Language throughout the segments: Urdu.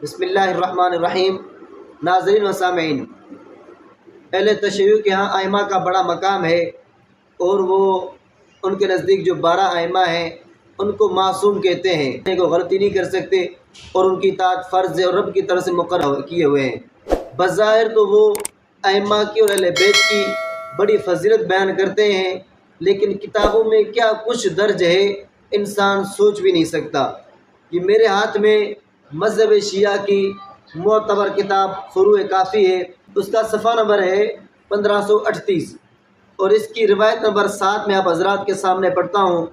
بسم اللہ الرحمن الرحیم۔ ناظرین و سامعین، اہل تشیع کے ہاں ائمہ کا بڑا مقام ہے، اور وہ ان کے نزدیک جو 12 ائمہ ہیں ان کو معصوم کہتے ہیں، کو غلطی نہیں کر سکتے، اور ان کی اطاعت فرض ہے اور رب کی طرف سے مقرر کیے ہوئے ہیں۔ بظاہر تو وہ ائمہ کی اور اہل بیت کی بڑی فضیلت بیان کرتے ہیں، لیکن کتابوں میں کیا کچھ درج ہے انسان سوچ بھی نہیں سکتا۔ یہ میرے ہاتھ میں مذہب شیعہ کی معتبر کتاب فروع کافی ہے، اس کا صفحہ نمبر ہے 1538، اور اس کی روایت نمبر 7 میں آپ حضرات کے سامنے پڑھتا ہوں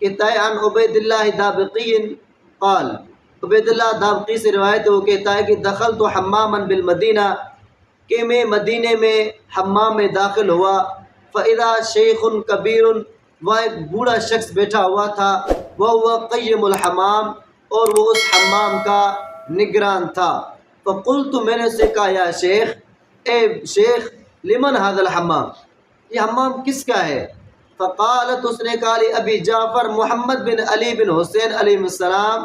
کہ عن عبید اللہ دابقی قال، عبید اللہ دابقی سے روایت ہے، وہ کہتا ہے کہ دخلت حماما بالمدینہ، کہ میں مدینے میں حمام میں داخل ہوا، فاذا شیخ کبیر، وہاں ایک بوڑھا شخص بیٹھا ہوا تھا، وہ قیم الحمام، اور وہ اس حمام کا نگران تھا۔ فقلت، میں نے اسے کہا، یا شیخ، اے شیخ، لمن هذا الحمام، یہ حمام کس کا ہے؟ فقالت، اس نے کہا، ابی جعفر محمد بن علی بن حسین علیہ السلام،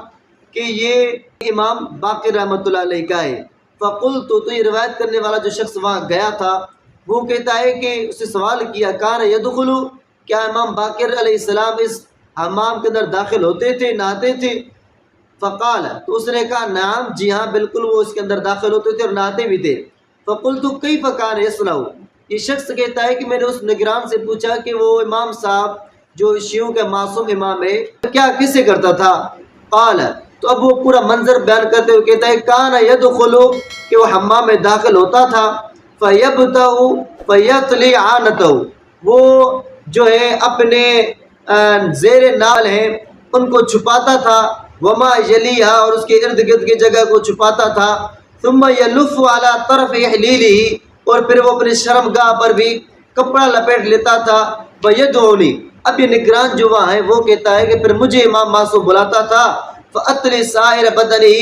کہ یہ امام باقر رحمۃ اللہ علیہ کا ہے۔ فقلت، تو یہ روایت کرنے والا جو شخص وہاں گیا تھا وہ کہتا ہے کہ اس سے سوال کیا، کان یدخل، کیا امام باقر علیہ السلام اس حمام کے اندر داخل ہوتے تھے، نہاتے تھے؟ فقال، تو اس نے کہا، نعم، جی ہاں بالکل، وہ اس کے اندر داخل ہوتے تھے اور نہاتے بھی تھے۔ فقلت کیف کان یصنع، یہ شخص کہتا ہے کہ میں نے اس نگران سے پوچھا کہ وہ امام صاحب جو شیعوں کا معصوم امام ہے کیا کسے کرتا تھا؟ قال، تو اب وہ پورا منظر بیان کرتے ہوئے کہتا ہے، کان یدخل، کہ وہ حمام میں داخل ہوتا تھا، فیبتع فیطلی عانتہ، وہ جو ہے اپنے زیر نال ہیں ان کو چھپاتا تھا، وما یلیہا، اور اس کے ارد گرد کی جگہ کو چھپاتا تھا، ثم یلف علی طرف احلیلہ، اور پھر وہ اپنی شرمگاہ پر بھی کپڑا لپیٹ لیتا تھا، ویدعونی، اب یہ نگران جو وہاں ہے وہ کہتا ہے کہ پھر مجھے امام معصوم بلاتا تھا، فاطلی سائر بدنہ،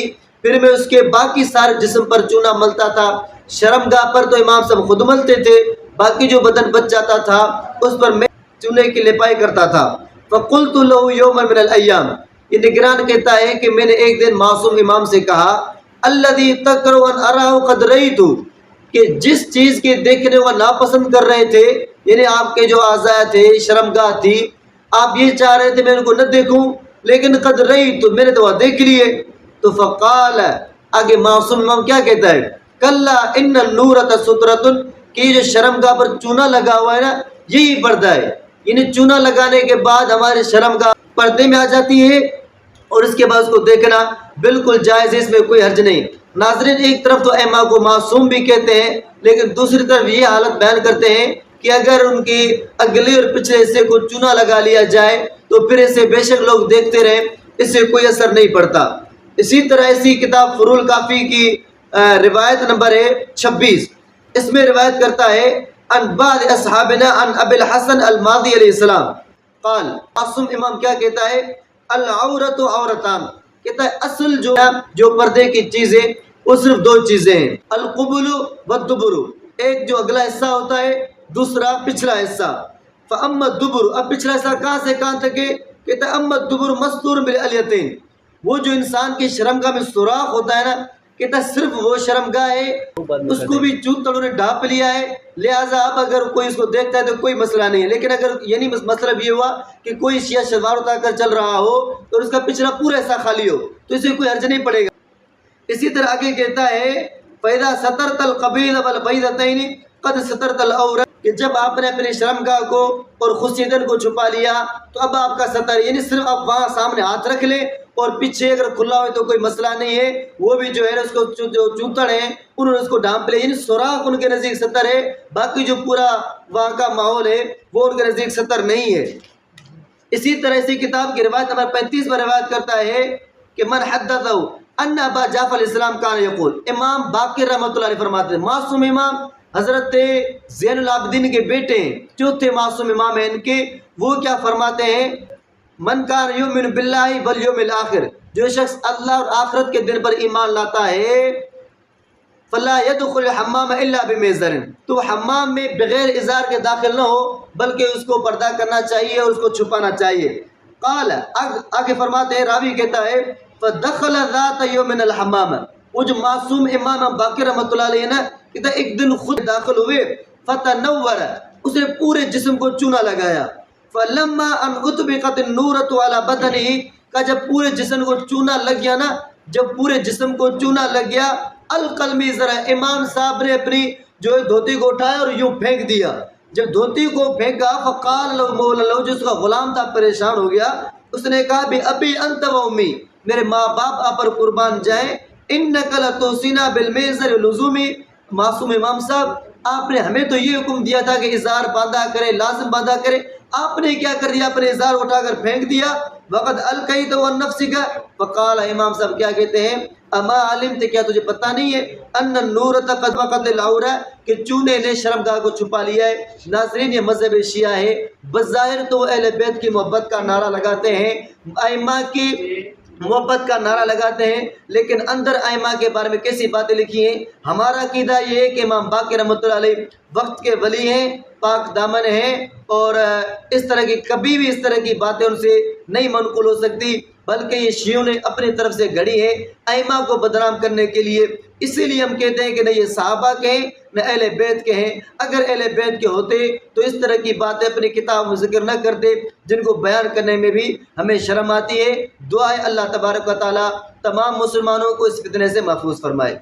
پھر میں اس کے باقی سارے جسم پر چونا ملتا تھا۔ شرمگاہ پر تو امام صاحب خود ملتے تھے، باقی جو بدن بچ جاتا تھا اس پر میں چونے کی لپائی کرتا تھا۔ فقلت له یوما من الایام، یہ نگران کہتا ہے کہ میں نے ایک دن معصوم امام سے کہا، الذی تکرہ ان اراه قد رأیت، کہ جس چیز کے دیکھنے وہ ناپسند کر رہے تھے، یعنی آپ کے جو اعضاء تھے، شرمگاہ تھی، آپ یہ چاہ رہے تھے میں ان کو نہ دیکھوں، لیکن قد رأیت، میں نے تو وہ دیکھ لیے۔ تو فقال، آگے معصوم امام کیا کہتا ہے، کلا ان النورۃ سترۃ، کہ یہ جو شرمگاہ پر چونا لگا ہوا ہے نا یہی پردہ ہے، یعنی چونا لگانے کے بعد ہمارے شرمگاہ پردے میں آ جاتی ہے، اور اس کے بعد اس کو دیکھنا بالکل جائز ہے، اس میں کوئی حرج نہیں۔ ناظرین، ایک طرف تو ائمہ کو معصوم بھی کہتے ہیں، لیکن دوسری طرف یہ حالت بیان کرتے ہیں کہ اگر ان کی اگلے اور پچھلے حصے کو چونا لگا لیا جائے تو پھر اسے بے شک لوگ دیکھتے رہیں، اس سے کوئی اثر نہیں پڑتا۔ اسی طرح اسی کتاب فروع الکافی کی روایت نمبر ہے 26، اس میں روایت کرتا ہے، ان بعض اصحابنا ان ابی الحسن الماضی علیہ السلام قال، معصوم امام کیا کہتا ہے، العورت عورتان، کہتا ہے اصل جو پردے کی چیزیں وہ صرف 2 چیزیں ہیں، القبل والدبر، ایک جو اگلا حصہ ہوتا ہے، دوسرا پچھلا حصہ۔ فاما الدبر، اب پچھلا حصہ کہاں سے کہاں تک ہے؟ کہتا ہے اما الدبر مستور بالالیتین، وہ جو انسان کی شرمگاہ میں سوراخ ہوتا ہے نا، کہتا ہے صرف وہ شرمگاہ ہے، اس کو بھی چوتڑوں نے ڈھانپ لیا ہے، لہٰذا اب اگر کوئی اس کو دیکھتا ہے تو کوئی مسئلہ نہیں ہے۔ لیکن اگر یعنی مطلب یہ ہوا کہ کوئی شیعہ شلوار اتار کر چل رہا ہو اور اس کا پچھلا پورا حصہ خالی ہو تو اسے کوئی حرج نہیں پڑے گا۔ اسی طرح آگے کہتا ہے، فَإِذَا سَتَرْتَ الْقَبِيلَ وَالْبَيْضَتَيْنِ قَدْ سَتَرْتَ الْعَوْرَةَ، کہ جب آپ نے اپنی شرمگاہ کو اور خصیدن کو چھپا لیا تو اب آپ کا ستر، یعنی صرف آپ وہاں سامنے ہاتھ رکھ لیں، اور پیچھے اگر کھلا ہوئے تو کوئی مسئلہ نہیں ہے، وہ بھی جو ہے اس کو جو چوتڑ ہیں انہوں نے اس کو ڈھانپ لیا، یعنی سوراخ ان کے نزدیک ستر ہے، باقی جو پورا وہاں کا ماحول ہے وہ ان کے نزدیک ستر نہیں ہے۔ اسی طرح اسی کتاب کی روایت نمبر 35 میں روایت کرتا ہے کہ من حدثہ ان ابا جعفر علیہ السلام کان یقول، امام باقر رحمۃ اللہ علیہ فرماتے ہیں، معصوم امام حضرت زین العابدین کے بیٹے ہیں، چوتھے معصوم امام ہیں ان کے، وہ کیا فرماتے ہیں، من کان یؤمن باللہ والیوم الآخر، جو شخص اللہ اور آخرت کے دن پر ایمان لاتا ہے، فلا يدخل الحمام الا بمیزر، تو حمام میں بغیر ازار کے داخل نہ ہو بلکہ اس کو پردہ کرنا چاہیے اور اس کو چھپانا چاہیے۔ قال، آگے فرماتے ہیں، راوی کہتا ہے، فدخل ذات یوم الحمام، وہ جو معصوم امام باقر رحمۃ اللہ علیہ نا، کہتا ایک دن خود داخل ہوئے، فتنور، اس نے پورے جسم کو چونا لگایا، فلما ان اطبقت النورۃ علی بدنہ، کہ جب پورے جسم کو چونا لگ گیا نا، جب پورے جسم کو چونا لگ گیا، القلمی، ذرا امام صاحب نے اپنی جو ہے دھوتی کو اٹھایا اور یوں پھینک دیا، جب دھوتی کو پھینکا، فقال لو مولا لو، جو اس کا غلام تھا پریشان ہو گیا، اس نے کہا بھی ابی انت و امی، میرے ماں باپ آپ پر قربان جائیں، انک لتوصینا بالمیزر لزومی، معصوم امام صاحب آپ نے ہمیں تو یہ حکم دیا تھا کہ ازار باندھا کرے، لازم باندھا کرے، آپ نے کیا کر دیا، اپنے ازار اٹھا کر پھینک دیا، وقد القیت عن نفسک، فقال امام صاحب کیا کہتے ہیں، اما علمت، کیا تجھے پتہ نہیں ہے، ان النورۃ قد وقت العورہ، کہ چونے نے شرمگاہ کو چھپا لیا ہے۔ ناظرین یہ مذہب شیعہ ہے، بظاہر تو اہل بیت کی محبت کا نعرہ لگاتے ہیں، ائمہ کی محبت کا نعرہ لگاتے ہیں، لیکن اندر ائمہ کے بارے میں کیسی باتیں لکھی ہیں۔ ہمارا عقیدہ یہ ہے کہ امام باقر رحمۃ اللہ علیہ وقت کے ولی ہیں، پاک دامن ہیں، اور اس طرح کی کبھی بھی اس طرح کی باتیں ان سے نہیں منقول ہو سکتی، بلکہ یہ شیعوں نے اپنی طرف سے گھڑی ہے ائمہ کو بدنام کرنے کے لیے۔ اسی لیے ہم کہتے ہیں کہ نہ یہ صحابہ کے ہیں نہ اہل بیت کے ہیں، اگر اہل بیت کے ہوتے تو اس طرح کی باتیں اپنی کتاب میں ذکر نہ کرتے، جن کو بیان کرنے میں بھی ہمیں شرم آتی ہے۔ دعا ہے اللہ تبارک و تعالی تمام مسلمانوں کو اس فتنے سے محفوظ فرمائے۔